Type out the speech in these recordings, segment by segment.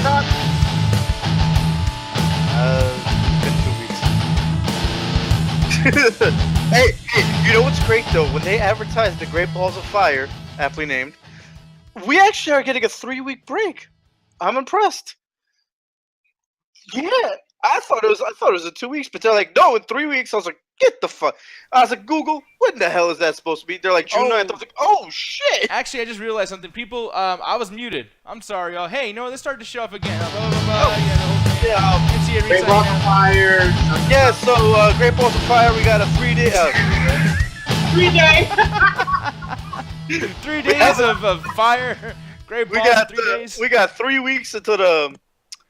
Talk? Been 2 weeks. Hey, you know what's great though? When they advertised the Great Balls of Fire, aptly named, we actually are getting a 3-week break. I'm impressed. Yeah, I thought it was in 2 weeks, but they're like, no, in 3 weeks. I was like, get the fuck. I was like, Google, what the hell is that supposed to be? They're like June 9th. I was like, oh shit. Actually, I just realized something. People, I was muted. I'm sorry, y'all. Hey, you know what? Let's start the show off again. Blah, blah, blah. Yeah, the whole thing. Yeah, MCA Great Balls of Fire. yeah. So Great Balls of Fire. We got a 3-day. 3 days. 3 days of fire. Great balls in 3 days. We got 3 weeks until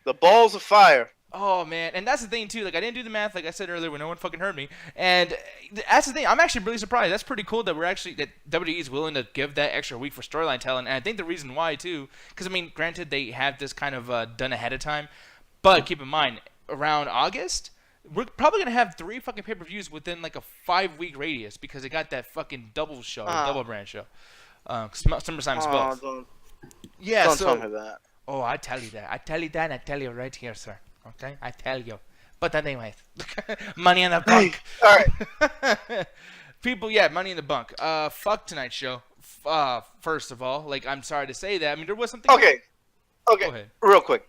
the Balls of Fire. Oh man, and that's the thing too. Like I didn't do the math, like I said earlier, when no one fucking heard me. And that's the thing. I'm actually really surprised. That's pretty cool that WWE is willing to give that extra week for storyline telling. And I think the reason why too, because I mean, granted they have this kind of done ahead of time, but keep in mind around August, we're probably gonna have 3 fucking pay-per-views within like a 5-week radius because they got that fucking double show, double brand show. SummerSlam's both. Yeah, Don't tell me that. Oh, I tell you that. I tell you that, and I tell you right here, sir. Okay, I tell you. But anyways, Money in the Bank. All right. People, yeah, Money in the Bank. Fuck tonight's show. First of all, like I'm sorry to say that. I mean, there was something. Okay. Go ahead. Real quick.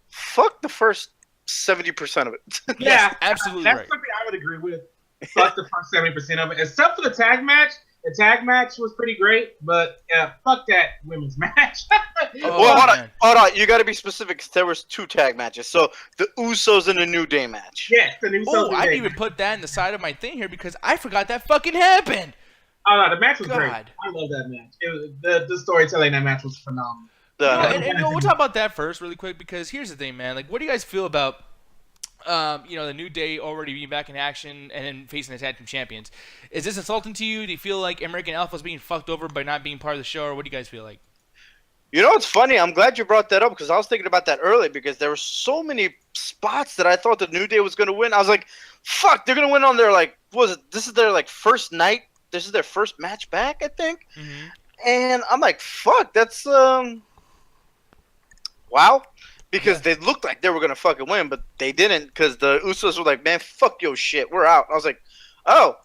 Fuck the first 70% of it. Yeah, Yes, absolutely that's right. something I would agree with. Fuck the first 70% of it, except for the tag match. The tag match was pretty great, but yeah, fuck that women's match. Well, hold on. You got to be specific because there was 2 tag matches. So the Usos and the New Day match. Yes, the New Oh, I didn't even put that in the side of my thing here because I forgot that fucking happened. Oh no, the match was God. great. I love that match. It was, the storytelling in that match was phenomenal. And we'll talk about that first really quick because here's the thing, man. Like, what do you guys feel about, the New Day already being back in action and then facing the tag team champions? Is this insulting to you? Do you feel like American Alpha's being fucked over by not being part of the show, or what do you guys feel like? You know what's funny? I'm glad you brought that up because I was thinking about that earlier because there were so many spots that I thought the New Day was going to win. I was like, fuck, they're going to win on their, like, this is their, like, first night. This is their first match back, I think. Mm-hmm. And I'm like, fuck, that's, wow. Because they looked like they were going to fucking win, but they didn't because the Usos were like, man, fuck your shit. We're out. I was like, oh,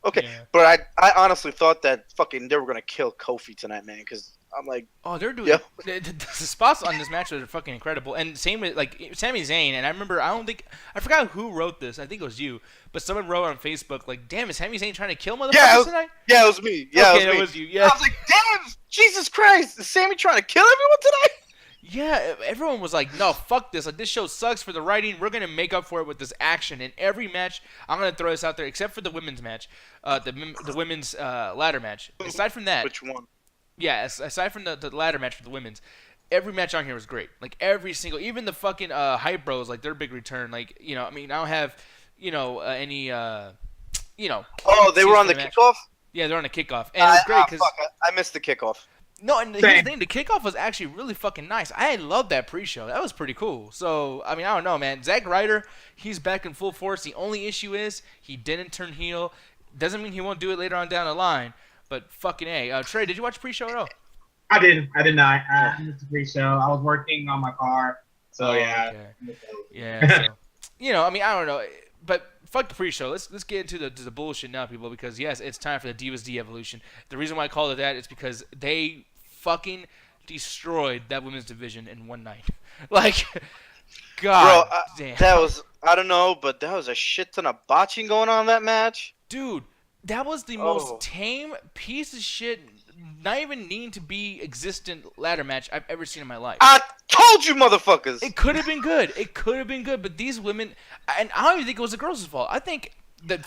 okay. Yeah. But I honestly thought that fucking they were going to kill Kofi tonight, man, because I'm like, oh, they're doing the spots on this match are fucking incredible. And same with like Sami Zayn. And I remember, I forgot who wrote this. I think it was you, but someone wrote on Facebook like, "Damn, is Sami Zayn trying to kill motherfuckers tonight?" Yeah, it was me. Yeah, okay, it was you. Yeah, I was like, "Damn, Jesus Christ, is Sami trying to kill everyone tonight?" Yeah, everyone was like, "No, fuck this! Like this show sucks for the writing. We're gonna make up for it with this action in every match." I'm gonna throw this out there, except for the women's match, the women's ladder match. Aside from that, which one? Yeah, aside from the ladder match for the women's, every match on here was great. Like every single, even the fucking hype bros, like their big return. Like I mean, I don't have any Oh, they were on the kickoff. Yeah, they're on the kickoff, and it was great because I missed the kickoff. No, and here's the thing, the kickoff was actually really fucking nice. I loved that pre-show. That was pretty cool. So, I mean, I don't know, man. Zack Ryder, he's back in full force. The only issue is he didn't turn heel. Doesn't mean he won't do it later on down the line. But fucking A. Trey, did you watch pre-show at all? I didn't. I did not. I missed the pre-show. I was working on my car. So, yeah. Okay. Yeah. So, I mean, I don't know. But fuck the pre-show. Let's get into the bullshit now, people, because, yes, it's time for the Divas De-Evolution. The reason why I called it that is because they fucking destroyed that women's division in one night. Like, God damn. That was, I don't know, but that was a shit ton of botching going on in that match. Dude, that was the most tame piece of shit, not even needing to be existent ladder match I've ever seen in my life. I told you, motherfuckers. It could have been good. But these women, and I don't even think it was the girls' fault. I think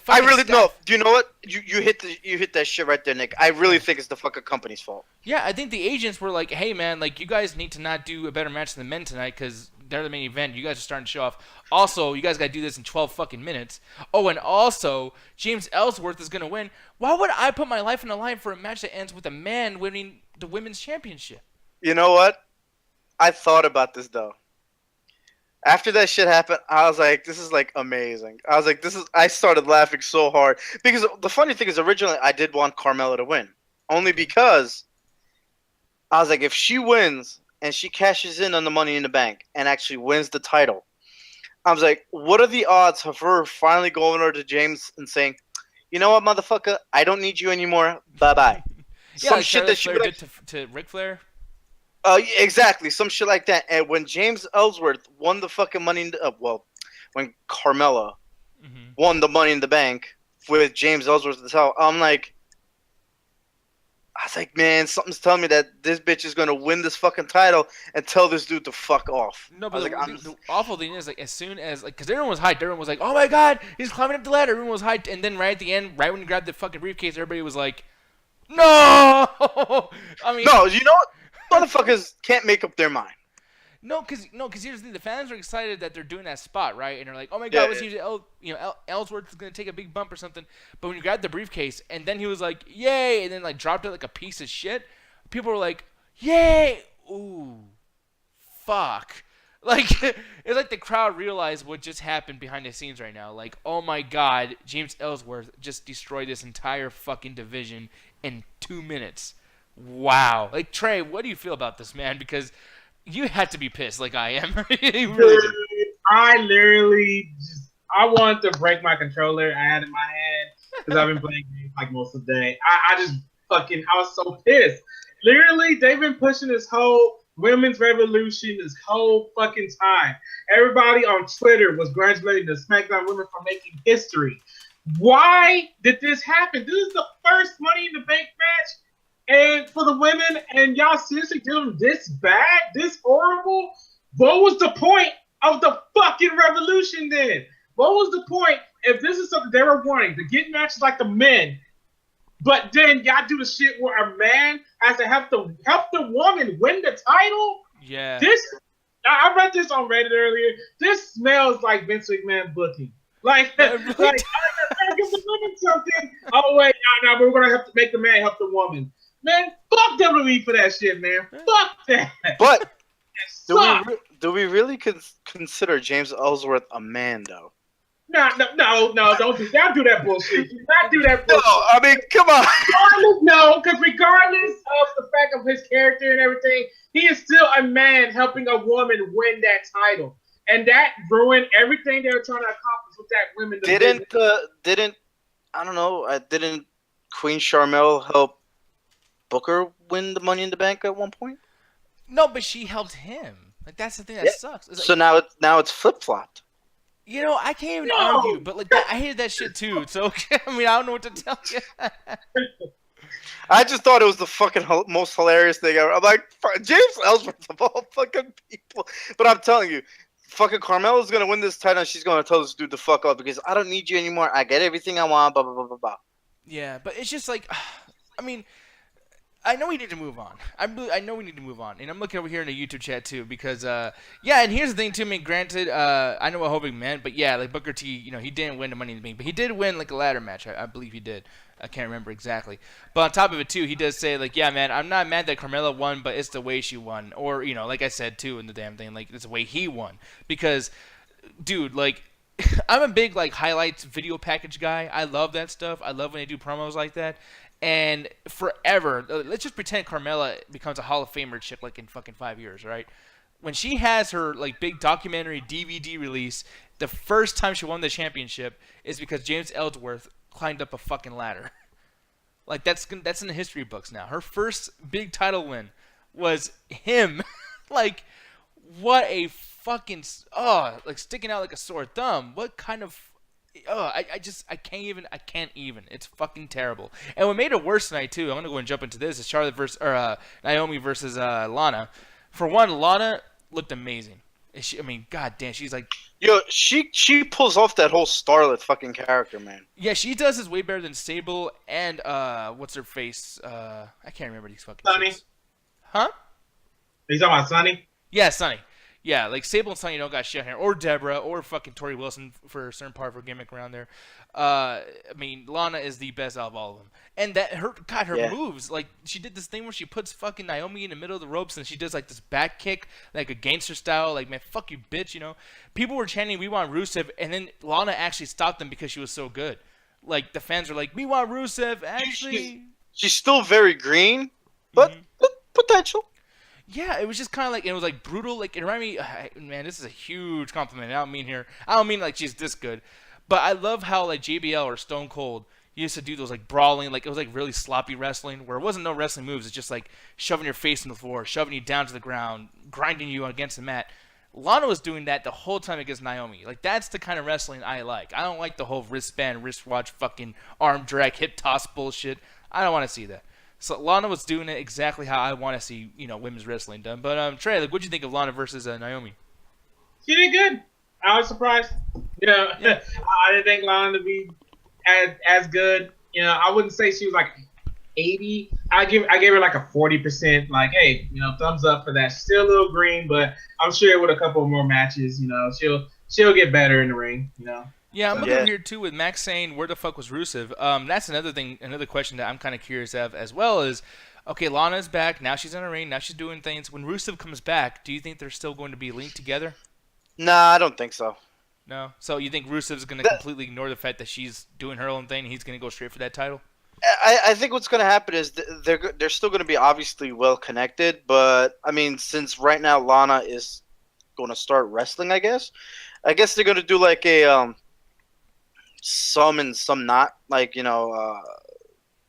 I really know. Do you know what? You hit that shit right there, Nick. I really think it's the fucking company's fault. Yeah, I think the agents were like, "Hey, man, like you guys need to not do a better match than the men tonight because they're the main event. You guys are starting to show off. Also, you guys got to do this in 12 fucking minutes. Oh, and also, James Ellsworth is gonna win. Why would I put my life on the line for a match that ends with a man winning the women's championship?" You know what? I thought about this though. After that shit happened, I was like, this is like amazing. I was like, I started laughing so hard. Because the funny thing is, originally, I did want Carmella to win. Only because I was like, if she wins, and she cashes in on the Money in the Bank and actually wins the title. I was like, what are the odds of her finally going over to James and saying, you know what, motherfucker, I don't need you anymore. Bye-bye. Yeah, Some like shit that she Flair would did to Ric Flair. exactly, some shit like that. And when James Ellsworth won the fucking Money in the when Carmella won the Money in the Bank with James Ellsworth at the top, I was like, man, something's telling me that this bitch is gonna win this fucking title and tell this dude to fuck off. No, but the awful thing is, like, as soon as, like, because everyone was hyped, everyone was like, oh my god, he's climbing up the ladder, everyone was hyped, and then right at the end, right when he grabbed the fucking briefcase, everybody was like, no! I mean, no, you know what? Motherfuckers can't make up their mind. No, because here's the thing: the fans are excited that they're doing that spot, right? And they're like, "Oh my god, Ellsworth is gonna take a big bump or something." But when you grabbed the briefcase, and then he was like, "Yay!" and then like dropped it like a piece of shit, people were like, "Yay!" Ooh, fuck! Like it's like the crowd realized what just happened behind the scenes right now. Like, oh my god, James Ellsworth just destroyed this entire fucking division in 2 minutes. Wow! Like Trey, what do you feel about this, man? Because you had to be pissed like I am. You really did. I literally I wanted to break my controller I had in my hand because I've been playing games like most of the day. I was so pissed. Literally, they've been pushing this whole women's revolution this whole fucking time. Everybody on Twitter was congratulating the SmackDown women for making history. Why did this happen? This is the first Money in the Bank match. And for the women, and y'all seriously doing this bad, this horrible? What was the point of the fucking revolution then? What was the point if this is something they were wanting to get matches like the men, but then y'all do the shit where a man has to help the woman win the title? Yeah. I read this on Reddit earlier. This smells like Vince McMahon booking. Like, I'm gonna give the women something. Oh wait, no, we're gonna have to make the man help the woman. Man, fuck WWE for that shit, man. Fuck that. But do we really consider James Ellsworth a man, though? No, don't do that bullshit. Do not do that bullshit. No, I mean, come on. Because regardless of the fact of his character and everything, he is still a man helping a woman win that title. And that ruined everything they were trying to accomplish with that women. Didn't Queen Carmella help Booker win the Money in the Bank at one point? No, but she helped him. Like, that's the thing that sucks. It's so like, now it's flip-flopped. You know, I can't even argue, but like I hated that shit too. So I mean, I don't know what to tell you. I just thought it was the fucking most hilarious thing ever. I'm like, James Ellsworth of all fucking people. But I'm telling you, fucking Carmella's gonna win this title and she's gonna tell this dude to fuck up because I don't need you anymore. I get everything I want. Blah blah blah blah blah. Yeah, but it's just like, I mean, I know we need to move on. I know we need to move on, and I'm looking over here in the YouTube chat too because and here's the thing too. I mean, granted, I know what Hovick meant, but yeah, like Booker T, he didn't win the Money in the Bank, but he did win like a ladder match. I believe he did. I can't remember exactly, but on top of it too, he does say like, yeah, man, I'm not mad that Carmella won, but it's the way she won, or like I said too in the damn thing, like it's the way he won because, dude, like. I'm a big like highlights video package guy. I love that stuff. I love when they do promos like that. And forever, let's just pretend Carmella becomes a Hall of Famer chick like in fucking 5 years, right? When she has her like big documentary DVD release, the first time she won the championship is because James Ellsworth climbed up a fucking ladder. Like that's in the history books now. Her first big title win was him. Like, what a fucking like sticking out like a sore thumb. What kind of I can't even. It's fucking terrible. And what made it worse tonight too, I'm gonna go and jump into this, is Charlotte versus Naomi versus Lana. For one, Lana looked amazing. God damn, she's like, she pulls off that whole starlet fucking character, man. Yeah, she does this way better than Sable and what's her face? I can't remember these fucking Sunny. names. Huh? Are you talking about Sunny? Yeah, Sunny. Yeah, like Sable and Sunny don't got shit here, or Deborah, or fucking Tori Wilson for a certain part of her gimmick around there. Lana is the best out of all of them, and her moves, like she did this thing where she puts fucking Naomi in the middle of the ropes and she does like this back kick, like a gangster style, like man, fuck you, bitch, People were chanting, "We want Rusev," and then Lana actually stopped them because she was so good. Like the fans are like, "We want Rusev." Actually, she's still very green, but potential. Yeah, it was just kind of like, it was like brutal. Like, it reminded me, man, this is a huge compliment. I don't mean like she's this good, but I love how like JBL or Stone Cold used to do those like brawling, like it was like really sloppy wrestling where it wasn't no wrestling moves. It's just like shoving your face in the floor, shoving you down to the ground, grinding you against the mat. Lana was doing that the whole time against Naomi. Like, that's the kind of wrestling I like. I don't like the whole wristband, wristwatch, fucking arm drag, hip toss bullshit. I don't want to see that. So Lana was doing it exactly how I want to see, women's wrestling done. But Trey, like, what'd you think of Lana versus Naomi? She did good. I was surprised. Yeah. I didn't think Lana to be as good. I wouldn't say she was like 80. I gave her like a 40%. Like, hey, thumbs up for that. She's still a little green, but I'm sure with a couple more matches, she'll get better in the ring. Yeah, I'm looking here too with Max saying, where the fuck was Rusev? That's another question that I'm kind of curious of as well is, okay, Lana's back. Now she's in the ring. Now she's doing things. When Rusev comes back, do you think they're still going to be linked together? Nah, I don't think so. No? So you think Rusev's going to completely ignore the fact that she's doing her own thing and he's going to go straight for that title? I think what's going to happen is they're still going to be obviously well connected, but I mean, since right now Lana is going to start wrestling, I guess they're going to do like a some and some not, like,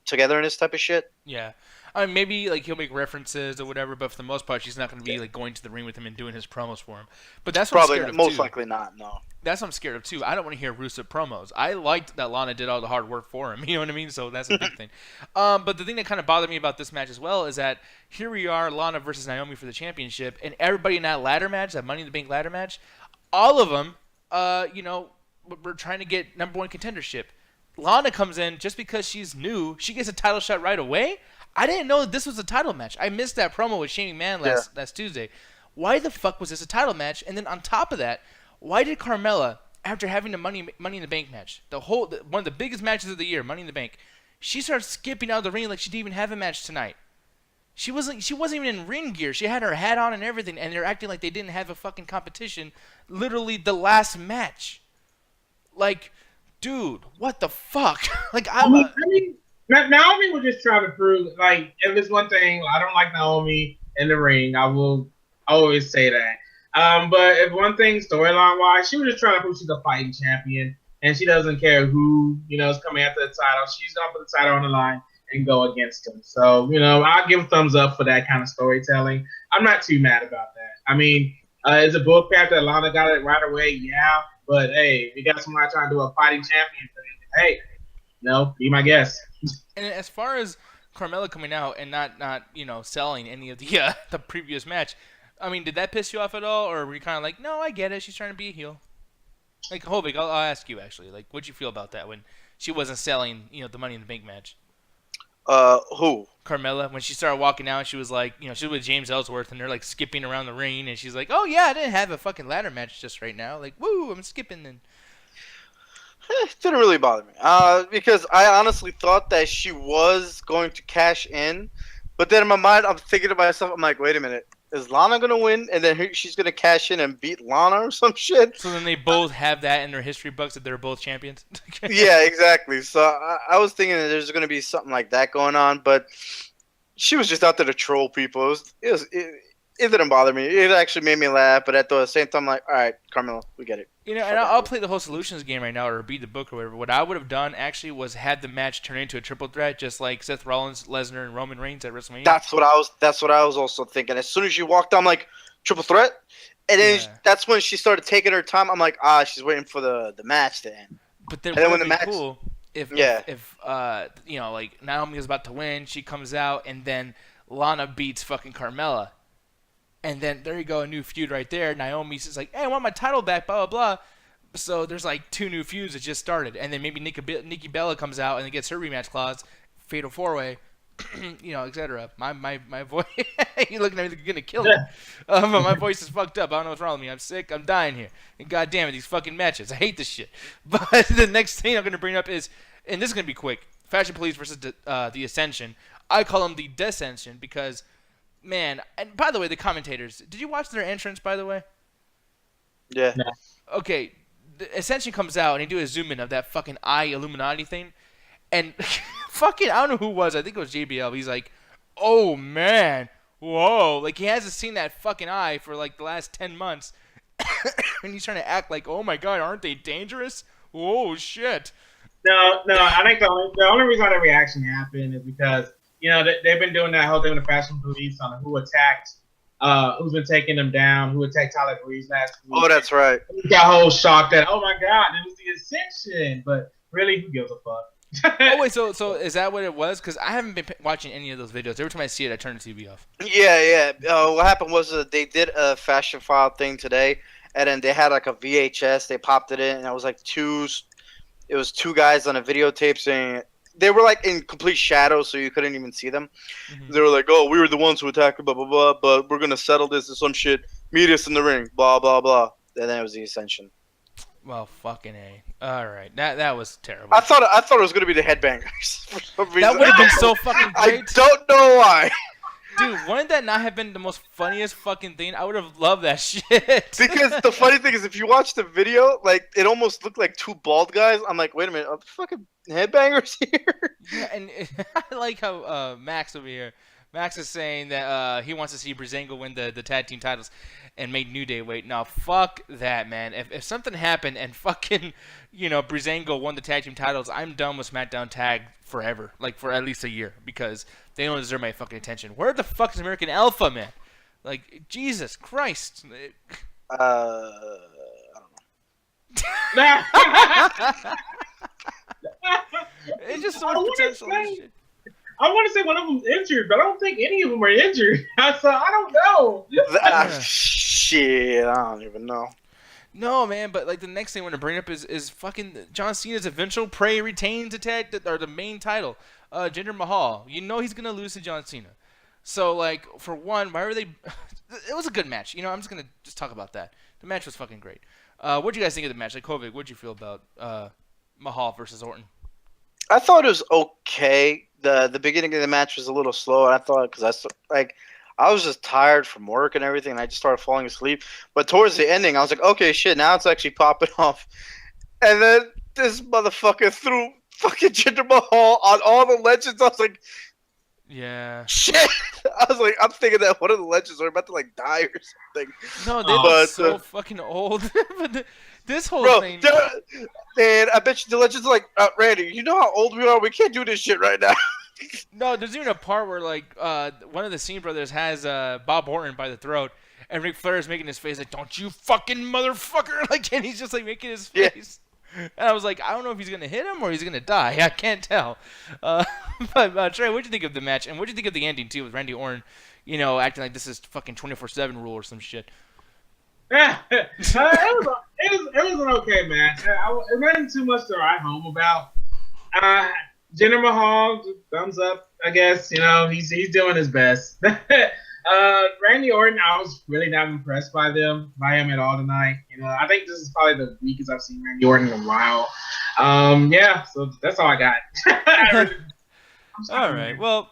togetherness type of shit. Yeah. I mean, maybe like he'll make references or whatever, but for the most part, she's not going to be like going to the ring with him and doing his promos for him. But that's what probably I'm scared of most too. likely not. No. That's what I'm scared of too. I don't want to hear Rusev promos. I liked that Lana did all the hard work for him. You know what I mean? So that's a big thing. But the thing that kind of bothered me about this match as well is that here we are, Lana versus Naomi for the championship, and everybody in that ladder match, that Money in the Bank ladder match, all of them, we're trying to get number one contendership. Lana comes in just because she's new. She gets a title shot right away. I didn't know that this was a title match. I missed that promo with Shane McMahon last Tuesday. Why the fuck was this a title match? And then on top of that, why did Carmella, after having the Money in the Bank match, one of the biggest matches of the year, Money in the Bank, she starts skipping out of the ring like she didn't even have a match tonight. She wasn't even in ring gear. She had her hat on and everything, and they're acting like they didn't have a fucking competition. Literally the last match. Like, dude, what the fuck? Like, Naomi was just trying to prove, like, if it's one thing, I don't like Naomi in the ring. I will always say that. But if one thing, storyline-wise, she was just trying to prove she's a fighting champion, and she doesn't care who, is coming after the title. She's going to put the title on the line and go against them. So, I'll give a thumbs up for that kind of storytelling. I'm not too mad about that. I mean, is it bullcrap that Lana got it right away? Yeah. But, hey, if you got somebody trying to do a fighting champion thing, hey, be my guest. And as far as Carmella coming out and not selling any of the previous match, I mean, did that piss you off at all, or were you kind of like, no, I get it, she's trying to be a heel? Like, Hovig, I'll ask you actually, like, what'd you feel about that when she wasn't selling, the Money in the Bank match? Who? Carmella, when she started walking out, she was like, she was with James Ellsworth, and they're like skipping around the ring, and she's like, oh yeah, I didn't have a fucking ladder match just right now, like, woo, I'm skipping and. It didn't really bother me. Because I honestly thought that she was going to cash in, but then in my mind, I'm thinking to myself, I'm like, wait a minute, is Lana gonna win, and then she's gonna cash in and beat Lana or some shit? So then they both have that in their history books that they're both champions. Yeah, exactly. So I was thinking that there's gonna be something like that going on, but she was just out there to troll people. It didn't bother me. It actually made me laugh, but at the same time, I'm like, all right, Carmella, we get it. And I'll play the whole solutions game right now, or beat the book or whatever. What I would have done actually was had the match turn into a triple threat, just like Seth Rollins, Lesnar, and Roman Reigns at WrestleMania. That's what I was also thinking. As soon as you walked, I'm like, triple threat, and then that's when she started taking her time. I'm like, she's waiting for the match to end. But then when the match, cool if like Naomi is about to win, she comes out, and then Lana beats fucking Carmella. And then there you go, a new feud right there. Naomi's just like, hey, I want my title back, blah, blah, blah. So there's like two new feuds that just started. And then maybe Nikki Bella comes out and gets her rematch clause, fatal four-way, etc. My voice, you're looking at me like you're going to kill me. But my voice is fucked up. I don't know what's wrong with me. I'm sick. I'm dying here. And God damn it, these fucking matches. I hate this shit. But the next thing I'm going to bring up is, and this is going to be quick, Fashion Police versus the Ascension. I call them the Descension because... Man, and by the way, the commentators, did you watch their entrance, by the way? Yeah. No. Okay, the Ascension comes out, and they do a zoom-in of that fucking eye Illuminati thing, and fucking, I don't know who it was, I think it was JBL, he's like, oh, man, whoa, like he hasn't seen that fucking eye for like the last 10 months, and he's trying to act like, oh my god, aren't they dangerous? Whoa, shit. No, I think the only reason that reaction happened is because they've been doing that whole thing with the fashion police on who attacked, who's been taking them down, who attacked Tyler Breeze last week. Oh, that's right. He got whole shocked that, oh my god, it was the Ascension. But really, who gives a fuck? Oh wait, so is that what it was? Because I haven't been watching any of those videos. Every time I see it, I turn the TV off. Yeah. What happened was they did a fashion file thing today, and then they had like a VHS. They popped it in, and it was like two guys on a videotape saying they were like in complete shadow, so you couldn't even see them. Mm-hmm. They were like, "Oh, we were the ones who attacked, blah blah blah, but we're gonna settle this and some shit. Meet us in the ring, blah blah blah." And then it was the Ascension. Well, fucking A. All right, that was terrible. I thought it was gonna be the Headbangers for some reason. That would have been so fucking great. I don't know why. Dude, wouldn't that not have been the most funniest fucking thing? I would have loved that shit. Because the funny thing is, if you watch the video, like it almost looked like two bald guys. I'm like, wait a minute, are the fucking Headbangers here? Yeah, and I like how Max over here. Max is saying that he wants to see Breezango win the tag team titles and make New Day wait. Now, fuck that, man. If something happened and fucking, Breezango won the tag team titles, I'm done with SmackDown tag forever. Like, for at least a year. Because they don't deserve my fucking attention. Where the fuck is American Alpha, man? Like, Jesus Christ. I don't know. It's just so much potential. I want to say one of them's injured, but I don't think any of them are injured. So I don't know. Shit, I don't even know. No, man, but like the next thing I want to bring up is fucking John Cena's eventual prey retains the main title. Jinder Mahal. He's gonna lose to John Cena. So like for one, why were they? It was a good match. I'm just gonna talk about that. The match was fucking great. What'd you guys think of the match? Like Kovic, what'd you feel about Mahal versus Orton? I thought it was okay. The beginning of the match was a little slow. I thought because I was just tired from work and everything, and I just started falling asleep. But towards the ending, I was like, okay, shit, now it's actually popping off. And then this motherfucker threw fucking Jinder Mahal on all the legends. I was like, yeah, shit. I was like, I'm thinking that one of the legends are about to like die or something. No, they look so fucking old. But this whole thing. And I bet you the legends are like, Randy, you know how old we are? We can't do this shit right now. No, there's even a part where like one of the Cena brothers has Bob Orton by the throat, and Ric Flair is making his face like, "Don't you fucking motherfucker!" Like, and he's just like making his face. Yeah. And I was like, I don't know if he's gonna hit him or he's gonna die. I can't tell. But Trey, what'd you think of the match, and what'd you think of the ending too, with Randy Orton, acting like this is fucking 24/7 rule or some shit? It was an okay match. It wasn't too much to write home about. Jinder Mahal, thumbs up, I guess. He's doing his best. Randy Orton, I was really not impressed by him at all tonight. I think this is probably the weakest I've seen Randy Orton in a while. So that's all I got. All right. Well,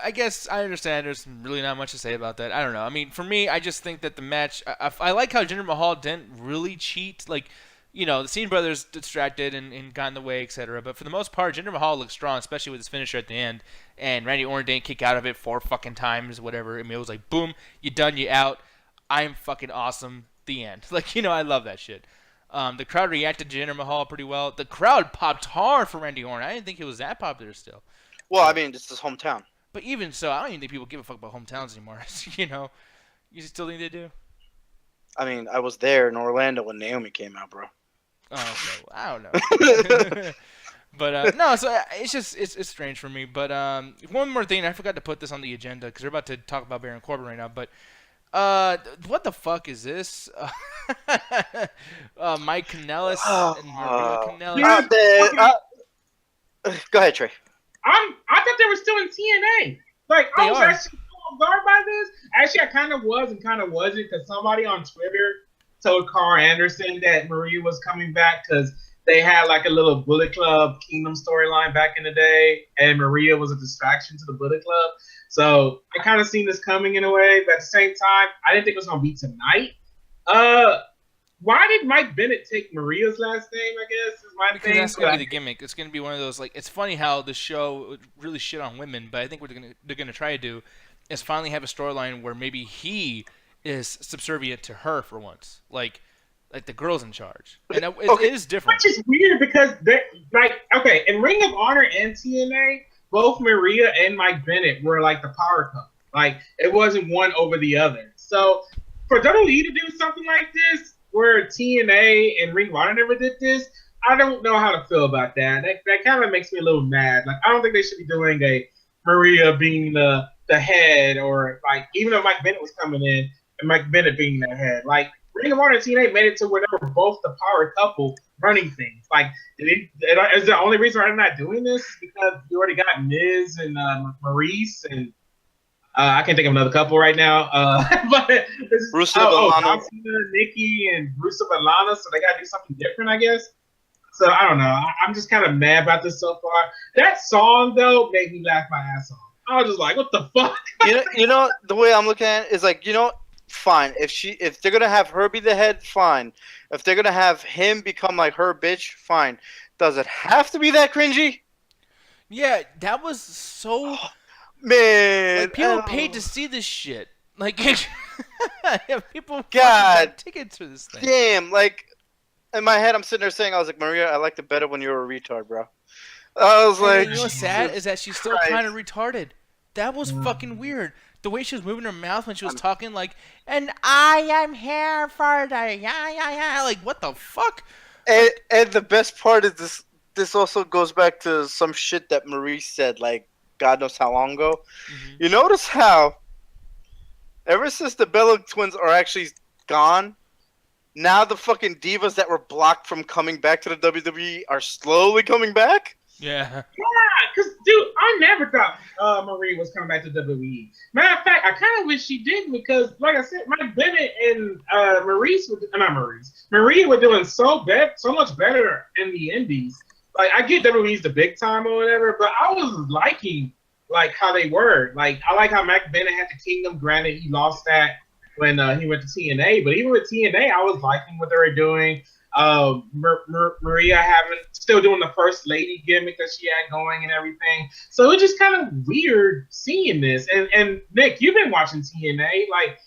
I guess I understand. There's really not much to say about that. I don't know. I mean, for me, I just think that the match. I like how Jinder Mahal didn't really cheat. Like, the Cena brothers distracted and got in the way, etc. But for the most part, Jinder Mahal looked strong, especially with his finisher at the end. And Randy Orton didn't kick out of it 4 fucking times, whatever. I mean, it was like, boom, you done, you out. I'm fucking awesome. The end. Like, I love that shit. The crowd reacted to Jinder Mahal pretty well. The crowd popped hard for Randy Orton. I didn't think he was that popular still. Well, I mean, it's his hometown. But even so, I don't even think people give a fuck about hometowns anymore. You still think they do? I mean, I was there in Orlando when Naomi came out, bro. Oh, okay. Well, I don't know. But no, so it's strange for me. But one more thing, I forgot to put this on the agenda because we're about to talk about Baron Corbin right now. But what the fuck is this? Mike Kanellis and Maria Kanellis. Go ahead, Trey. I thought they were still in TNA. Like, I was actually so off guard by this. Actually, I kind of was and kind of wasn't, because somebody on Twitter told Carl Anderson that Maria was coming back because they had like a little Bullet Club Kingdom storyline back in the day, and Maria was a distraction to the Bullet Club. So I kind of seen this coming in a way, but at the same time, I didn't think it was gonna be tonight. Why did Mike Bennett take Maria's last name, I guess, is my because thing. That's going to be the gimmick. It's going to be one of those, like, it's funny how the show really shit on women, but I think what they're going to try to do is finally have a storyline where maybe he is subservient to her for once, like the girl's in charge, and it is different. Which is weird because okay, in Ring of Honor and TNA, both Maria and Mike Bennett were like the power couple. Like it wasn't one over the other. So for WWE to do something like this, where TNA and Ring of Honor never did this, I don't know how to feel about that. That kind of makes me a little mad. Like I don't think they should be doing a Maria being the head, or like even though Mike Bennett was coming in and Mike Bennett being the head, like. Ring of Honor and TNA made it to where they were both the power couple running things. Like, is the only reason I'm not doing this because you already got Miz and Maurice and I can't think of another couple right now. But Rusev and Lana, Nikki and Rusev and Lana, so they got to do something different, I guess. So I don't know. I'm just kind of mad about this so far. That song though made me laugh my ass off. I was just like, what the fuck? you know the way I'm looking at it is like, fine. If they're gonna have her be the head, fine. If they're gonna have him become like her bitch, fine. Does it have to be that cringy? Yeah, that was so. Man, like, people paid to see this shit. Like, people got tickets for this thing. Damn, like in my head, I'm sitting there saying, I was like, Maria, I liked it better when you were a retard, bro. I was like, you know what's sad is that she's still kind of retarded. That was fucking weird. The way she was moving her mouth when she was talking, like, and I am here for the yeah. Like, what the fuck? And the best part is this. This also goes back to some shit that Marie said, like, God knows how long ago. Mm-hmm. You notice how, ever since the Bella twins are actually gone, now the fucking divas that were blocked from coming back to the WWE are slowly coming back? Yeah. Yeah, because, dude, I never thought Marie was coming back to WWE. Matter of fact, I kind of wish she did because, like I said, Mike Bennett and Maria were doing so much better in the indies. Like, I get WWE's the big time or whatever, but I was liking, like, how they were. Like, I like how Mike Bennett had the Kingdom. Granted, he lost that when he went to TNA, but even with TNA, I was liking what they were doing. Maria still doing the first lady gimmick that she had going and everything. So it's just kind of weird seeing this. And Nick, you've been watching TNA. Like,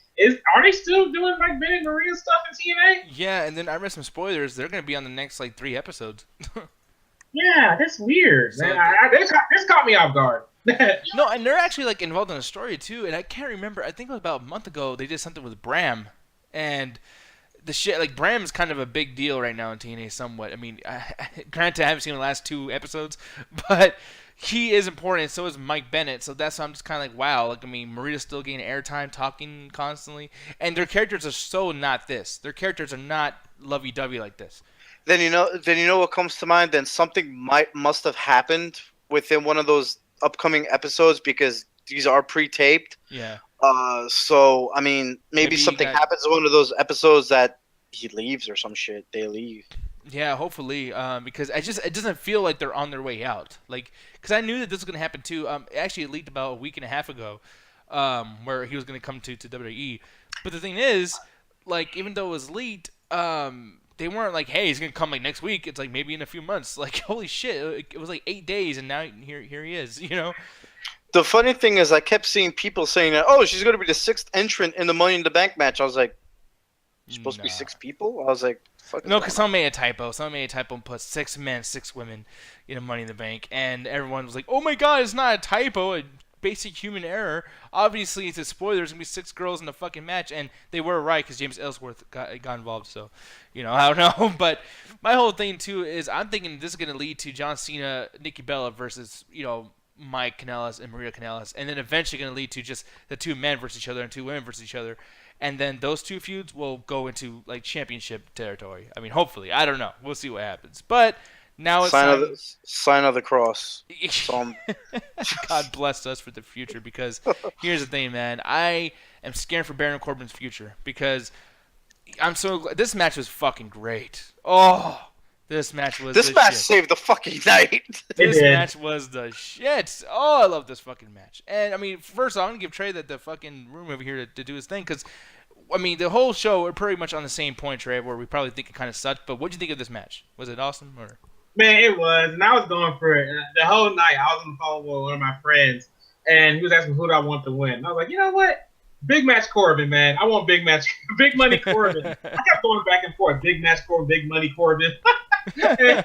are they still doing Mike Bennett and Maria stuff in TNA? Yeah, and then I read some spoilers. They're going to be on the next, 3 episodes. Yeah, that's weird, man. This caught me off guard. No, and they're actually, involved in a story, too. And I can't remember. I think it was about a month ago they did something with Bram. And the shit, Bram's kind of a big deal right now in TNA somewhat. I mean, granted, I haven't seen the last 2 episodes, but he is important, and so is Mike Bennett. So that's why I'm just kind of like, wow. Maria's still getting airtime, talking constantly. And their characters are so not this. Their characters are not lovey-dovey like this. Then you know what comes to mind. Then something must have happened within one of those upcoming episodes because these are pre-taped. Yeah. So I mean, maybe something happens in one of those episodes that he leaves or some shit. They leave. Yeah, hopefully. Because it doesn't feel like they're on their way out. Because I knew that this was gonna happen too. Actually, it leaked about a week and a half ago, where he was gonna come to WWE. But the thing is, even though it was leaked, they weren't like, hey, he's gonna come next week. It's maybe in a few months. Holy shit, it was 8 days, and now here he is. The funny thing is, I kept seeing people saying that, oh, she's gonna be the 6th entrant in the Money in the Bank match. I was like, supposed to be 6 people? I was like, fuck. No, because someone made a typo. And put 6 men, 6 women in a Money in the Bank, and everyone was like, oh my god, it's not a typo. A basic human error. Obviously, it's a spoiler. There's gonna be 6 girls in the fucking match, and they were right because James Ellsworth got involved. So, I don't know. But my whole thing too is I'm thinking this is gonna lead to John Cena, Nikki Bella versus Mike Kanellis and Maria Kanellis, and then eventually going to lead to just the 2 men versus each other and 2 women versus each other, and then those 2 feuds will go into championship territory. I mean, hopefully, I don't know. We'll see what happens. But now it's sign of the cross. God bless us for the future, because here's the thing, man. I am scared for Baron Corbin's future because I'm so glad. This match was fucking great. Oh. This match saved the fucking night. This match was the shit. Oh, I love this fucking match. And, I mean, first I'm going to give Trey the fucking room over here to do his thing because, I mean, the whole show, we're pretty much on the same point, Trey, where we probably think it kind of sucked. But what did you think of this match? Was it awesome? Or? Man, it was. And I was going for it. The whole night, I was on the phone with one of my friends. and he was asking who do I want to win. And I was like, you know what? Big match Corbin, man. I want big match, big money Corbin. I kept going back and forth. Big match Corbin, big money Corbin. And I'm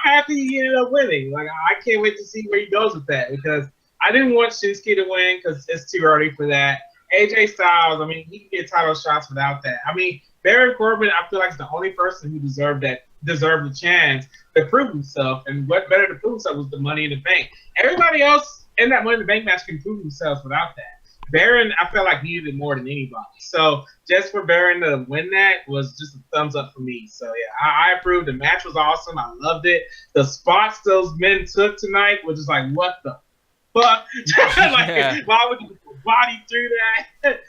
happy he ended up winning. Like, I can't wait to see where he goes with that because I didn't want Shinsuke to win because it's too early for that. AJ Styles, I mean, he can get title shots without that. I mean, Baron Corbin, I feel like is the only person who deserved the chance to prove himself. And what better to prove himself was the Money in the Bank. Everybody else in that Money in the Bank match can prove themselves without that. Baron, I felt like needed it more than anybody. So just for Baron to win that was just a thumbs up for me. So yeah, I approved. The match was awesome. I loved it. The spots those men took tonight was just like, what the fuck? Like, why would you put your body through that?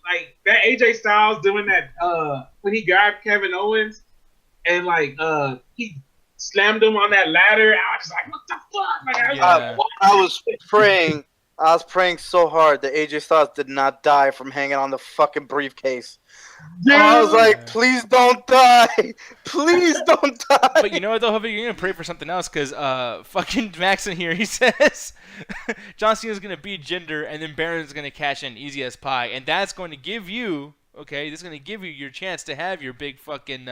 like that AJ Styles doing that when he grabbed Kevin Owens and he slammed him on that ladder. I was just like, what the fuck? Like, I was praying. I was praying so hard that AJ Styles did not die from hanging on the fucking briefcase. Yeah. I was like, please don't die. Please don't die. But you know what, though, Hubby? You're going to pray for something else because fucking Max in here, he says John Cena's going to beat Jinder and then Baron's going to cash in easy as pie. And that's going to give you, this is going to give you your chance to have your big fucking,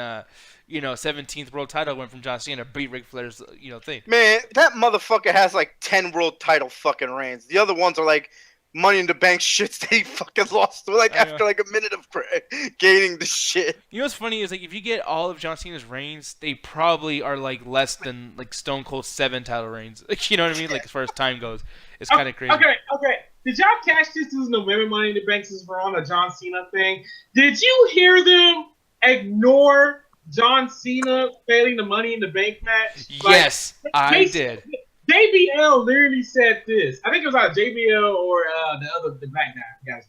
17th world title win from John Cena, beat Ric Flair's, thing. Man, that motherfucker has like 10 world title fucking reigns. The other ones are like Money in the Bank shits that he fucking lost after like a minute of gaining the shit. You know what's funny is like if you get all of John Cena's reigns, they probably are like less than like Stone Cold's 7 title reigns. Like, you know what I mean? Like as far as time goes, it's kind of crazy. Okay. Did y'all catch this? This is the Women Money in the Bank since we're on the John Cena thing. Did you hear them ignore John Cena failing the Money in the Bank match? Yes, I did. JBL literally said this. I think it was either JBL or the black guy.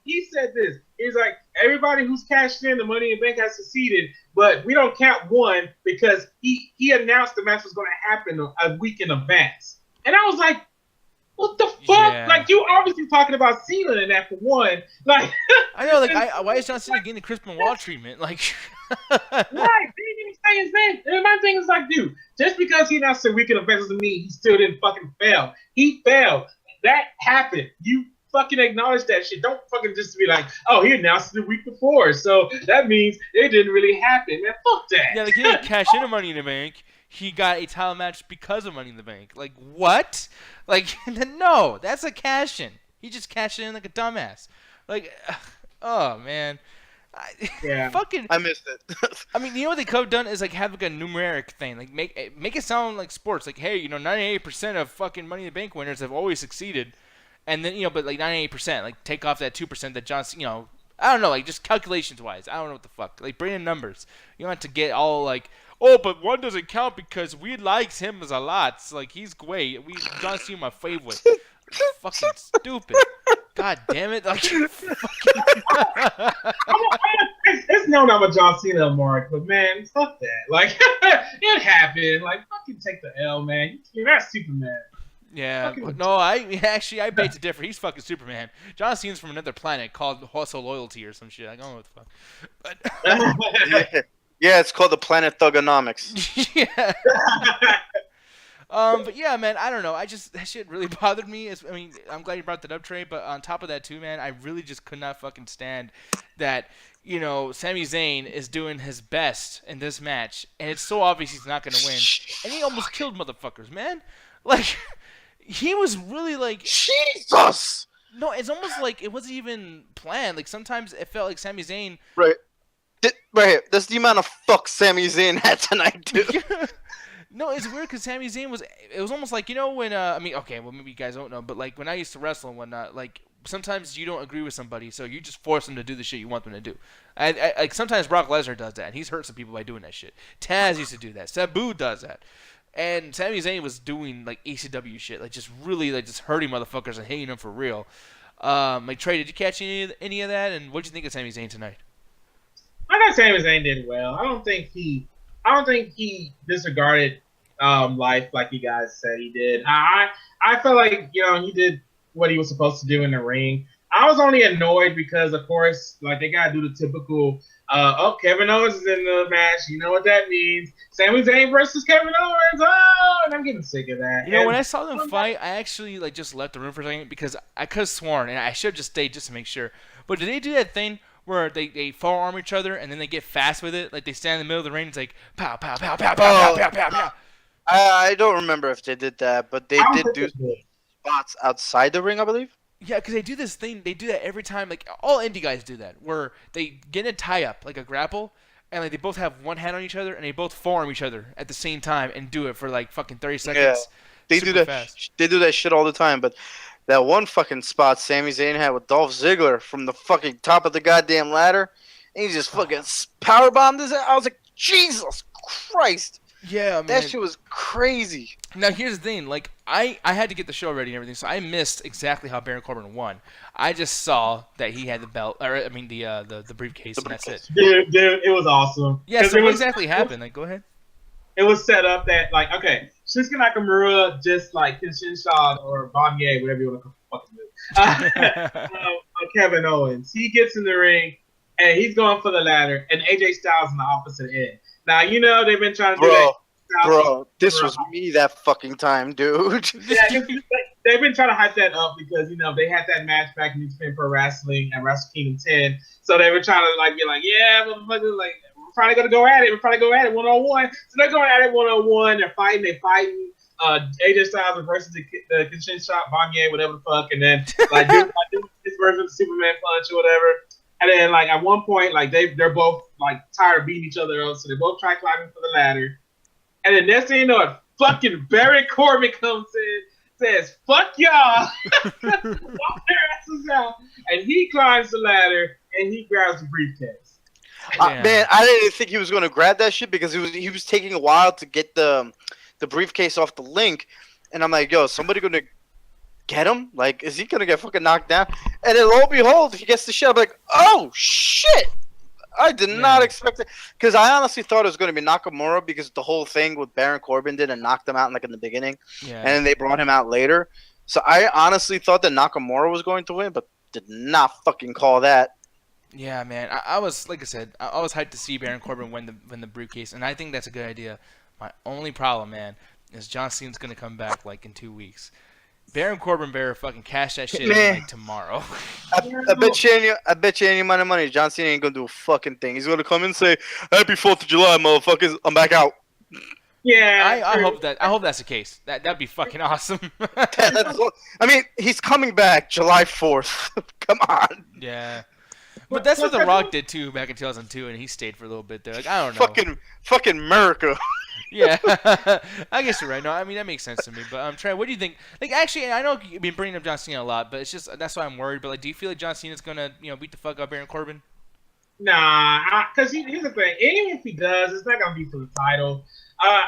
He said this. He's like, everybody who's cashed in the Money in the Bank has succeeded, but we don't count one because he announced the match was going to happen a week in advance. And I was like, what the fuck? Yeah. Like, you obviously talking about Cena in that for one. Like, I know, why is John Cena getting the Chris Benoit treatment? Like, right? They didn't even say his name. And my thing is like, dude, just because he announced a week in advance doesn't mean he still didn't fucking fail. He failed. That happened. You fucking acknowledge that shit. Don't fucking just be like, oh, he announced it the week before, so that means it didn't really happen. Man, fuck that. Yeah, like he didn't cash in a Money in the Bank. He got a title match because of Money in the Bank. Like, what? Like, no, that's a cash in. He just cashed in like a dumbass. Like, oh man. I missed it. I mean, you know what they could have done is like have like a numeric thing, like make it sound like sports. Like, hey, 98% of fucking Money in the Bank winners have always succeeded, and then but like 98%, like take off that 2% that John, I don't know, like just calculations wise, I don't know what the fuck, like bring in numbers. You don't have to get all like, oh, but one doesn't count because we likes him as a lot. It's like he's great. John Cena my favorite. Fucking stupid. God damn it! Like, it's known I'm a John Cena mark, but man, fuck that. Like, it happened. Like, fucking take the L, man. You're not Superman. Yeah, no, I beg to differ. He's fucking Superman. John Cena's from another planet called Hustle Loyalty or some shit. I don't know what the fuck. Yeah, it's called the Planet Thugonomics. Yeah. But yeah, man, I don't know. That shit really bothered me. I'm glad you brought that up, Trey. But on top of that too, man, I really just could not fucking stand that. Sami Zayn is doing his best in this match, and it's so obvious he's not gonna win, and he almost killed motherfuckers, man. Like, he was really like Jesus. No, it's almost like it wasn't even planned. Like sometimes it felt like Sami Zayn. Right here. That's the amount of fuck Sami Zayn had tonight, dude. No, it's weird because Sami Zayn it was almost like, when, okay, well, maybe you guys don't know, but, like, when I used to wrestle and whatnot, like, sometimes you don't agree with somebody, so you just force them to do the shit you want them to do. Like, sometimes Brock Lesnar does that, and he's hurt some people by doing that shit. Taz used to do that. Sabu does that. And Sami Zayn was doing, like, ECW shit, like, just really, like, just hurting motherfuckers and hating them for real. Like, Trey, did you catch any of that, and what did you think of Sami Zayn tonight? I thought Sami Zayn did well. I don't think he disregarded life like you guys said he did. I felt like he did what he was supposed to do in the ring. I was only annoyed because, of course, like they gotta do the typical. Kevin Owens is in the match. You know what that means? Sami Zayn versus Kevin Owens. Oh, and I'm getting sick of that. You know, when I saw them fight, I actually like just left the room for a second because I could have sworn, and I should have just stayed just to make sure. But did they do that thing where they forearm each other and then they get fast with it? Like they stand in the middle of the ring, it's like pow, pow, pow, pow, pow, pow, pow, pow. I don't remember if they did that, but they did do spots outside the ring, I believe. Yeah, because they do this thing. They do that every time. Like all indie guys do that, where they get in a tie up, like a grapple, and like they both have one hand on each other, and they both forearm each other at the same time and do it for like fucking 30 seconds. Yeah, they Super do that. Fast. They do that shit all the time. But that one fucking spot Sami Zayn had with Dolph Ziggler from the fucking top of the goddamn ladder, and he just fucking powerbombed his. I was like, Jesus Christ. Yeah, man. That shit was crazy. Now here's the thing, like I had to get the show ready and everything, so I missed exactly how Baron Corbin won. I just saw that he had the belt, or I mean the briefcase, and that's it. Dude, it was awesome. Yeah, so what exactly happened? Like, go ahead. It was set up that like, okay, Shinsuke Nakamura just like Kenshin or Bonnier, whatever you want to fucking do. Kevin Owens, he gets in the ring and he's going for the ladder, and AJ Styles on the opposite end. Now, you know, they've been trying to do that. Bro, this was me that fucking time, dude. Yeah, they've been trying to hype that up because, you know, they had that match back in New Japan Pro Wrestling at Wrestle Kingdom 10. So they were trying to, like, be like, yeah, motherfucker, like, we're probably going to go at it. We're probably going to go at it one-on-one. So they're going at it one-on-one. They're fighting. AJ Styles versus the Kenshin Shot, Bonnier, whatever the fuck. And then, like, do his version of the Superman punch or whatever. And then, like, at one point, like, they're both, like, tired of beating each other up, so they both try climbing for the ladder. And then next thing you know, it fucking Baron Corbin comes in, says, fuck y'all, walk their asses out, and he climbs the ladder, and he grabs the briefcase. Man, I didn't think he was going to grab that shit because he was taking a while to get the briefcase off the link, and I'm like, yo, somebody going to get him? Like, is he gonna get fucking knocked down? And then lo and behold, he gets the shit. I'm like, oh shit! I did not expect it, because I honestly thought it was gonna be Nakamura because the whole thing with Baron Corbin did and knocked him out in the beginning, and then they brought him out later. So I honestly thought that Nakamura was going to win, but did not fucking call that. Yeah, man. I was, like I said, I was hyped to see Baron Corbin win the briefcase, and I think that's a good idea. My only problem, man, is John Cena's gonna come back like in 2 weeks. Baron Corbin better fucking cash that shit in like tomorrow. I bet you any amount of money John Cena ain't gonna do a fucking thing. He's gonna come in and say, "Happy 4th of July, motherfuckers! I'm back out." Yeah, I hope that's the case. That'd be fucking awesome. I mean, he's coming back July 4th. Come on. Yeah. But that's what The Rock did too back in 2002, and he stayed for a little bit there. Like, I don't know. Fucking America. Yeah, I guess you're right. No, I mean that makes sense to me. But Trey, what do you think? Like, actually, I know you've been bringing up John Cena a lot, but it's just that's why I'm worried. But like, do you feel like John Cena's gonna beat the fuck up Baron Corbin? Nah, because here's the thing. Even if he does, it's not gonna be for the title.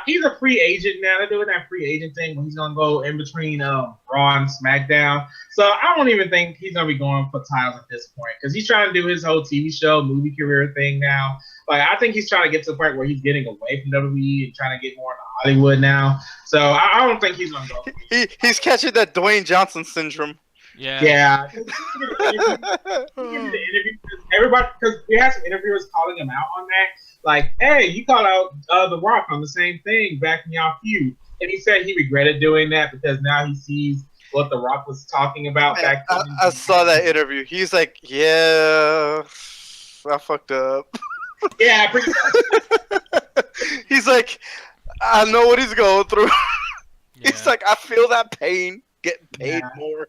He's a free agent now. They're doing that free agent thing when he's gonna go in between Raw and SmackDown. So I don't even think he's gonna be going for titles at this point because he's trying to do his whole TV show, movie career thing now. Like, I think he's trying to get to the point where he's getting away from WWE and trying to get more into Hollywood now. So I don't think he's gonna go. He's catching that Dwayne Johnson syndrome. Yeah. Yeah. Everybody, because we had some interviewers calling him out on that. Like, hey, you called out The Rock on the same thing back in y'all feud. And he said he regretted doing that because now he sees what The Rock was talking about back then. I saw that interview. He's like, yeah, I fucked up. Yeah, pretty much. He's like, I know what he's going through. Yeah. He's like, I feel that pain. Getting paid more.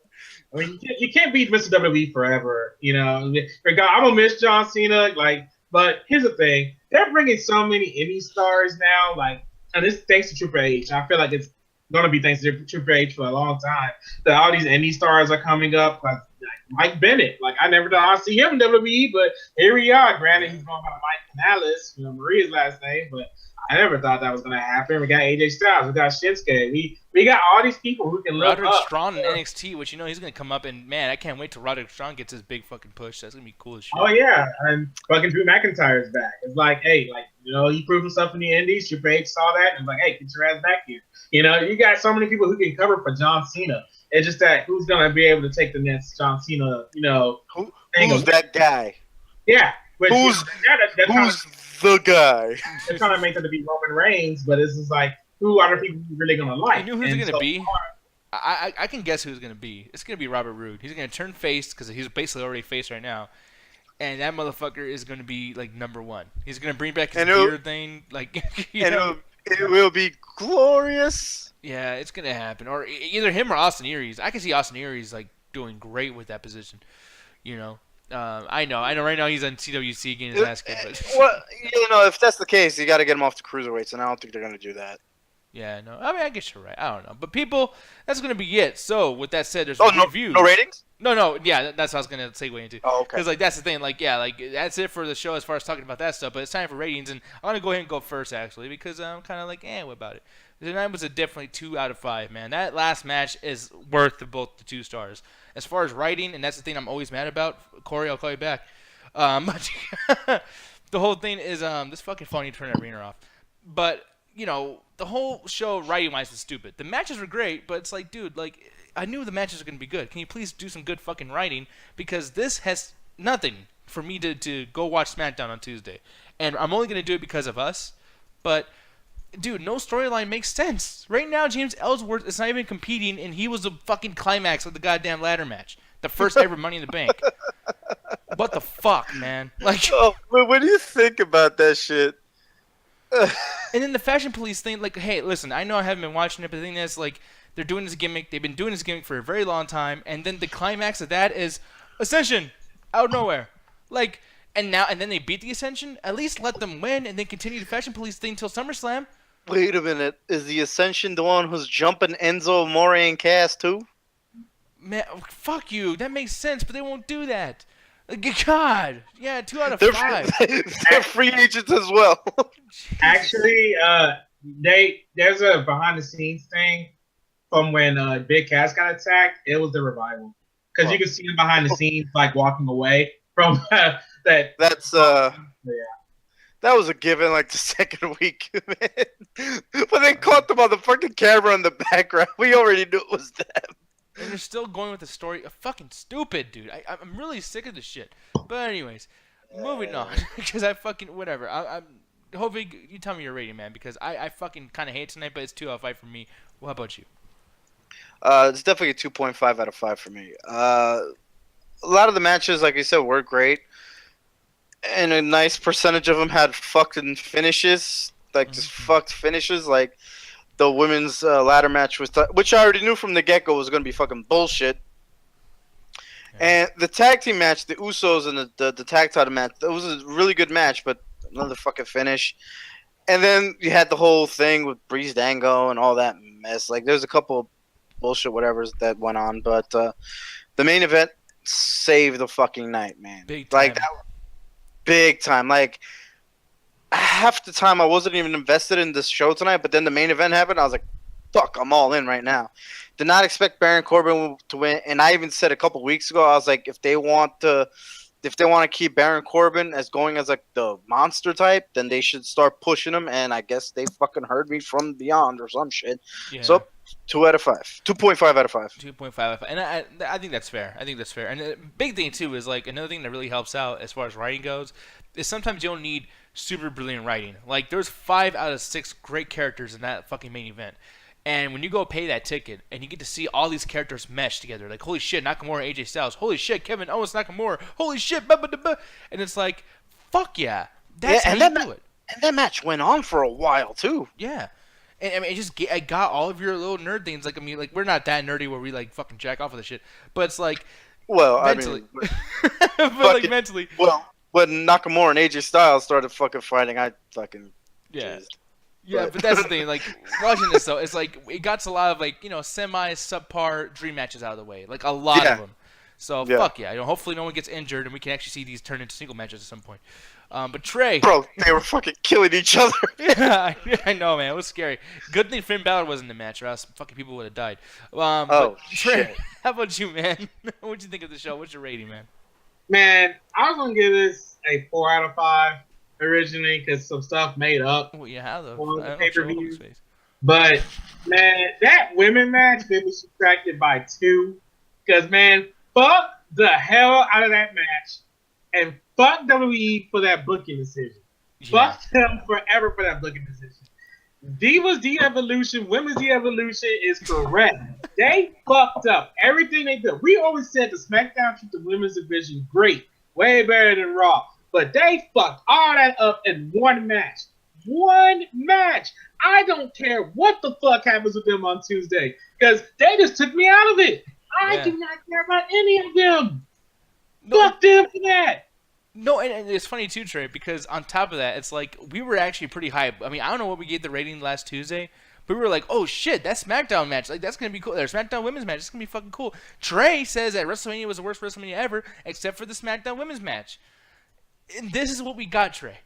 I mean, you can't beat Mr. WWE forever. You know, I'm gonna miss John Cena. Like, but here's the thing: they're bringing so many indie stars now. Like, and this thanks to Triple H. I feel like it's gonna be thanks to Triple H for a long time. That all these indie stars are coming up. Like Mike Bennett. Like, I never thought I'd see him in WWE, but here we are. Granted, he's going by Mike Kanellis, Maria's last name, but I never thought that was going to happen. We got AJ Styles. We got Shinsuke. We got all these people who can look Roderick up. Strong in NXT, which he's going to come up, and man, I can't wait till Roderick Strong gets his big fucking push. That's going to be cool as shit. Oh, yeah. And fucking Drew McIntyre's back. It's like, hey, like, You know, he proved himself in the Indies. Triple H saw that and was like, hey, get your ass back here. You know, you got so many people who can cover for John Cena. It's just that who's gonna be able to take the next John Cena? You know, who's that guy? Yeah, but who's the guy? They're trying to make it to be Roman Reigns, but it's just like, who are the people who's really gonna like? You know who's gonna be? I can guess who it's gonna be. It's gonna be Robert Roode. He's gonna turn face because he's basically already face right now, and that motherfucker is gonna be like number one. He's gonna bring back his beard thing, like. It will be glorious. Yeah, it's gonna happen. Or either him or Austin Aries. I can see Austin Aries like doing great with that position. You know, I know. Right now he's on CWC getting his ass kicked. But well, you know, if that's the case, you got to get him off the cruiserweights, and I don't think they're gonna do that. Yeah, no. I mean, I guess you're right. I don't know, but people, that's gonna be it. So with that said, there's reviews. No ratings. No. Yeah, that's what I was gonna segue into. Oh, okay. Because like that's the thing. Like yeah, like that's it for the show as far as talking about that stuff. But it's time for ratings, and I'm gonna go ahead and go first actually because I'm kind of like what about it? Tonight was definitely 2 out of 5, man. That last match is worth both the 2 stars. As far as writing, and that's the thing I'm always mad about. Corey, I'll call you back. The whole thing is this fucking phone. You turn that ringer off. But you know the whole show writing wise is stupid. The matches were great, but it's like, dude, like I knew the matches were gonna be good. Can you please do some good fucking writing? Because this has nothing for me to go watch SmackDown on Tuesday, and I'm only gonna do it because of us. But dude, no storyline makes sense. Right now, James Ellsworth is not even competing, and he was the fucking climax of the goddamn ladder match. The first ever Money in the Bank. What the fuck, man? Like, but when you think about that shit. And then the Fashion Police thing, like, hey, listen, I know I haven't been watching it, but the thing is, like, they're doing this gimmick. They've been doing this gimmick for a very long time, and then the climax of that is Ascension out of nowhere. Like, and then they beat the Ascension. At least let them win, and then continue the Fashion Police thing till SummerSlam. Wait a minute. Is the Ascension the one who's jumping Enzo, Amore, and Cass too? Man, fuck you. That makes sense, but they won't do that. God. Yeah, 2 out of 5. They're free agents as well. Actually, there's a behind the scenes thing from when Big Cass got attacked. It was the Revival. Because you can see him behind the scenes, like walking away from that. That's That was a given, like the second week, man. When they caught them on the fucking camera in the background, we already knew it was them. And they're still going with the story. Fucking stupid, dude. I'm really sick of this shit. But anyways, moving on. Because I fucking, whatever. I'm hopefully you tell me your rating, man. Because I fucking kind of hate tonight, but it's 2 out of 5 for me. Well, how about you? It's definitely a 2.5 out of 5 for me. A lot of the matches, like I said, were great. And a nice percentage of them had fucking finishes, like just fucked finishes. Like the women's ladder match was, which I already knew from the get go was going to be fucking bullshit. Yeah. And the tag team match, the Usos and the tag title match, that was a really good match, but another fucking finish. And then you had the whole thing with Breeze Dango and all that mess. Like there's a couple of bullshit whatevers that went on, but the main event saved the fucking night, man. Big time. Like that. Big time. Like, half the time I wasn't even invested in this show tonight, but then the main event happened. I was like, fuck, I'm all in right now. Did not expect Baron Corbin to win. And I even said a couple weeks ago, I was like, if they want to keep Baron Corbin as going as like the monster type, then they should start pushing him. And I guess they fucking heard me from beyond or some shit. Yeah. So 2 out of 5. 2.5 out of 5. 2.5 out of 5. And I think that's fair. And the big thing, too, is like another thing that really helps out as far as writing goes is sometimes you don't need super brilliant writing. Like, there's 5 out of 6 great characters in that fucking main event. And when you go pay that ticket and you get to see all these characters mesh together, like, holy shit, Nakamura, AJ Styles. Holy shit, Kevin Owens, Nakamura. Holy shit, and it's like, fuck yeah. That's how you do it. And that match went on for a while, too. Yeah. And I mean, I got all of your little nerd things. Like, I mean, like, we're not that nerdy where we, like, fucking jack off with the shit. But it's like, well, mentally. I mean, like, mentally. Well, when Nakamura and AJ Styles started fucking fighting, I fucking jizzed. Yeah, but that's the thing. Like, watching this, though, it's like, it got a lot of, like, you know, semi-subpar dream matches out of the way. Like, a lot of them. So, fuck yeah. You know, hopefully no one gets injured and we can actually see these turn into single matches at some point. But Trey. Bro, they were fucking killing each other. Yeah, I know, man. It was scary. Good thing Finn Balor wasn't in the match, or else fucking people would have died. Trey, shit. How about you, man? What'd you think of the show? What's your rating, man? Man, I was going to give this a 4 out of 5. originally because some stuff made up Well, yeah, how though? on I the don't pay know. per Show Hogan's view. face. But man, that women match made me subtracted by 2. Because man, fuck the hell out of that match, and fuck WWE for that booking decision. Yeah. Fuck them forever for that booking decision. Divas de-evolution, women's de-evolution is correct. They fucked up everything they did. We always said the SmackDown treat the women's division great, way better than Raw. But they fucked all that up in one match. One match. I don't care what the fuck happens with them on Tuesday, because they just took me out of it. I do not care about any of them. Fuck them for that. No, and it's funny too, Trey, because on top of that, it's like we were actually pretty hyped. I mean, I don't know what we gave the rating last Tuesday, but we were like, oh shit, that SmackDown match, like that's gonna be cool. Their SmackDown women's match, it's gonna be fucking cool. Trey says that WrestleMania was the worst WrestleMania ever, except for the SmackDown women's match. And this is what we got, Trey.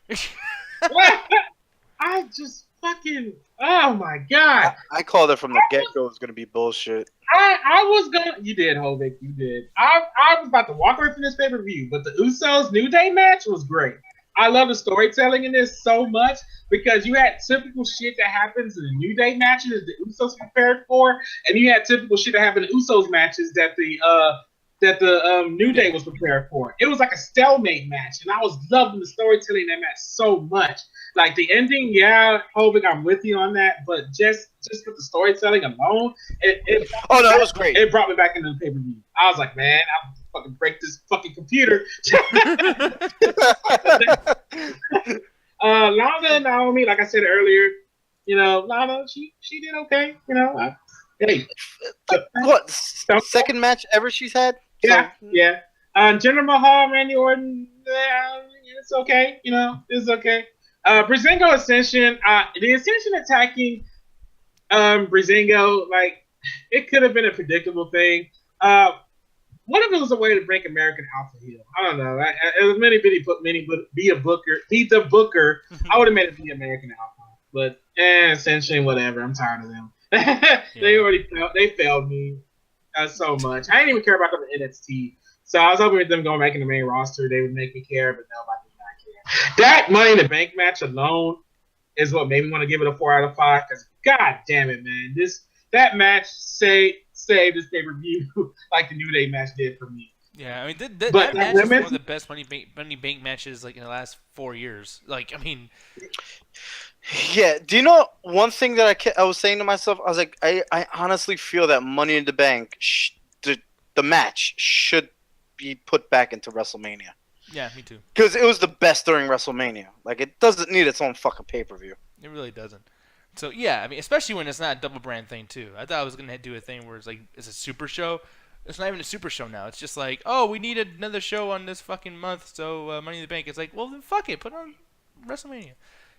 I just fucking, oh my god. I called it from the get-go. It was gonna be bullshit. I was gonna, you did, Hovik, you did. I was about to walk away from this pay-per-view, but the Usos New Day match was great. I love the storytelling in this so much because you had typical shit that happens in the New Day matches that the Usos prepared for, and you had typical shit that happened in Usos matches that the New Day was prepared for. It was like a stalemate match, and I was loving the storytelling in that match so much. Like the ending, yeah, Hovik, I'm with you on that, but just with the storytelling alone, it was great. It brought me back into the pay-per-view. I was like, man, I'll fucking break this fucking computer. Lana and Naomi, like I said earlier, you know, Lana, she did okay, you know. Hey, what second match ever she's had? Yeah, so, yeah. Jinder Mahal, Randy Orton, it's okay, you know, it's okay. Breezango Ascension, the Ascension attacking Breezango, like, it could have been a predictable thing. What if it was a way to break American Alpha heel? I don't know. As many be a booker, beat the booker. I would have made it be American Alpha, but Ascension, whatever. I'm tired of them. They failed me so much. I didn't even care about them in NXT. So I was hoping with them going back in the main roster, they would make me care, but nobody did not care. That Money in the Bank match alone is what made me want to give it a 4 out of 5. Because god damn it, man, that match saved this pay-per-view like the New Day match did for me. Yeah, I mean that match is one of the best Money Bank matches like in the last 4 years. Like, I mean. Yeah, do you know one thing that I was saying to myself? I was like, I honestly feel that Money in the Bank, the match should be put back into WrestleMania. Yeah, me too. Because it was the best during WrestleMania. Like, it doesn't need its own fucking pay-per-view. It really doesn't. So, yeah, I mean, especially when it's not a double brand thing, too. I thought I was going to do a thing where it's like, it's a super show. It's not even a super show now. It's just like, oh, we need another show on this fucking month, so Money in the Bank. It's like, well, then fuck it. Put it on WrestleMania.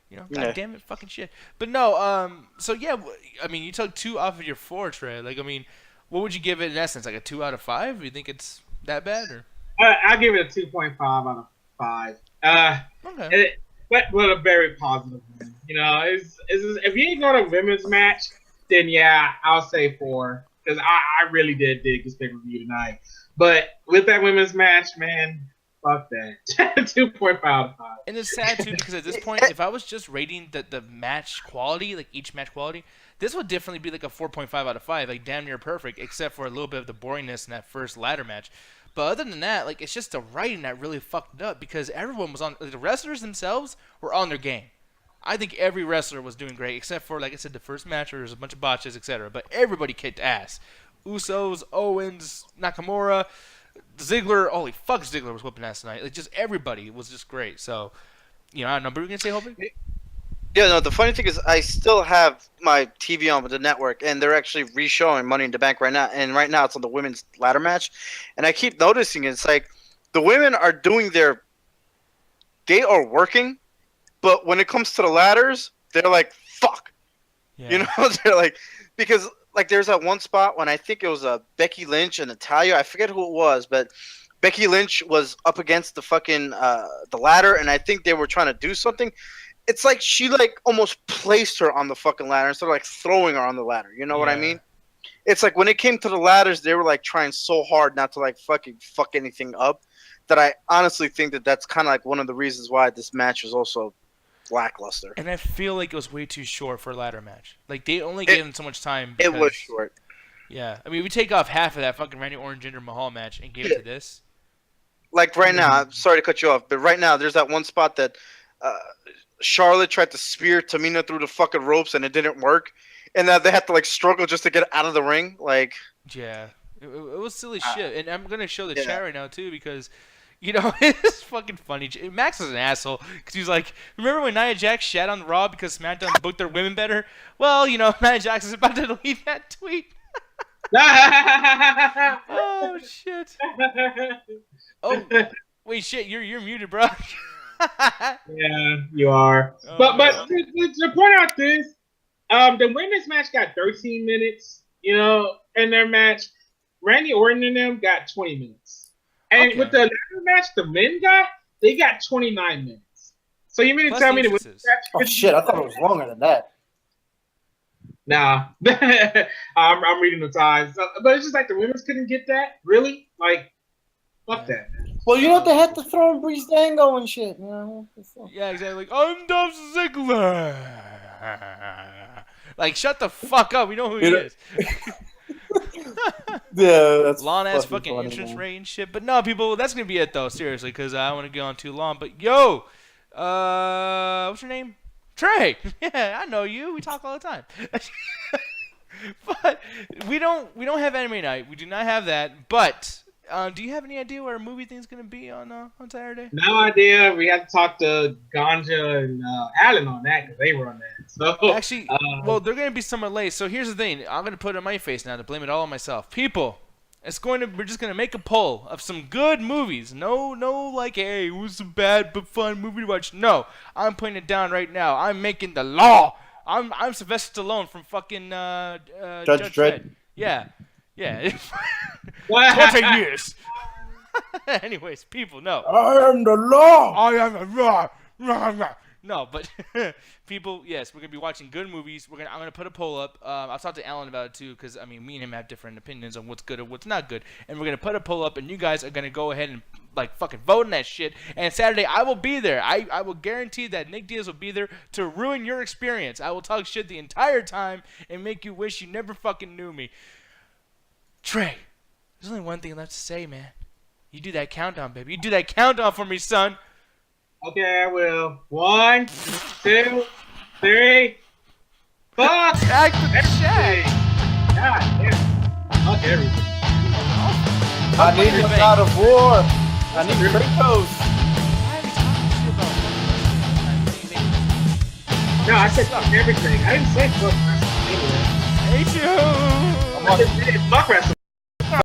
You know, god damn it, fucking shit. But no, so yeah, I mean, you took 2 off of your 4, Trey. Like, I mean, what would you give it in essence? Like a 2 out of 5? Do you think it's that bad, or? I give it a 2.5 out of 5. Okay. But a very positive one. You know, if you ain't going to women's match, then yeah, I'll say 4 because I really did dig this pay-per-view tonight. But with that women's match, man, fuck that. 2.5 out of 5. And it's sad too because at this point, if I was just rating the match quality, like each match quality, this would definitely be like a 4.5 out of 5, like damn near perfect, except for a little bit of the boringness in that first ladder match. But other than that, like, it's just the writing that really fucked it up because everyone was on, like, the wrestlers themselves were on their game. I think every wrestler was doing great except for, like I said, the first match where there was a bunch of botches, etc. But everybody kicked ass. Usos, Owens, Nakamura, Ziggler. Holy fuck, Ziggler was whooping ass tonight. Like, just everybody was just great. So, you know, I don't know. But we're going to say, Hobie? Yeah, no, the funny thing is I still have my TV on with the network, and they're actually re-showing Money in the Bank right now. And right now it's on the women's ladder match. And I keep noticing it's like the women are doing they are working, but when it comes to the ladders, they're like, fuck. Yeah. You know, they're like, because like there's that one spot when I think it was Becky Lynch and Natalya. I forget who it was, but Becky Lynch was up against the fucking the ladder, and I think they were trying to do something. It's like she like almost placed her on the fucking ladder instead of like throwing her on the ladder. You know what I mean? It's like when it came to the ladders, they were like trying so hard not to like fucking fuck anything up that I honestly think that that's kind of like one of the reasons why this match was also lackluster. And I feel like it was way too short for a ladder match. Like, they only gave him so much time. It was short. Yeah. I mean, we take off half of that fucking Randy Orton Jinder Mahal match and gave it to this. Like, right now, I'm sorry to cut you off, but right now, there's that one spot that Charlotte tried to spear Tamina through the fucking ropes and it didn't work. And they had to, like, struggle just to get out of the ring. Like, yeah. It was silly shit. And I'm going to show the chat right now, too, because... You know, it's fucking funny. Max is an asshole because he's like, remember when Nia Jax shat on Raw because SmackDown booked their women better? Well, you know, Nia Jax is about to delete that tweet. Oh, shit. Oh, wait, shit, you're muted, bro. Yeah, you are. Oh, but to point out this, the women's match got 13 minutes, you know, and their match, Randy Orton and them got 20 minutes. And with the ladder match, the men they got 29 minutes. So you mean to tell me that? Oh shit! I thought it was longer than that. Nah, I'm reading the times. But it's just like the women's couldn't get that. Really? Like, fuck that. Well, you know they had to throw in Breeze Dango and shit. You know? Yeah, exactly. Like, I'm Dolph Ziggler. Like, shut the fuck up. We know who he is. Yeah, that's Lana has fucking funny, entrance man. rate and shit. But no, people, that's gonna be it though. Seriously, because I don't want to go on too long. But yo, what's your name? Trey. Yeah, I know you. We talk all the time. But we don't have anime night. We do not have that. But do you have any idea where a movie thing's gonna be on Saturday? No idea. We have to talk to Ganja and Alan on that because they run that. So actually, well, they're gonna be somewhere late. So here's the thing. I'm gonna put it on my face now to blame it all on myself. People, we're just gonna make a poll of some good movies. No, like, hey, it was a bad but fun movie to watch. No, I'm putting it down right now. I'm making the law. I'm Sylvester Stallone from fucking Judge Dredd. Yeah. 20 years. Anyways, people, no. I am the law. I am the law. No, but people, yes, we're gonna be watching good movies. I'm gonna put a poll up. I'll talk to Alan about it too, because I mean, me and him have different opinions on what's good and what's not good. And we're gonna put a poll up, and you guys are gonna go ahead and like fucking vote on that shit. And Saturday, I will be there. I will guarantee that Nick Diaz will be there to ruin your experience. I will talk shit the entire time and make you wish you never fucking knew me. Trey, there's only one thing left to say, man. You do that countdown, baby. You do that countdown for me, son. Okay, I will. 1, 2, 3. Fuck! Back to the chat. God damn. Fuck everything. I need a God of War. I need Kratos. No, I said fuck everything. I didn't say fuck wrestling. Hey, you. I just said fuck wrestling.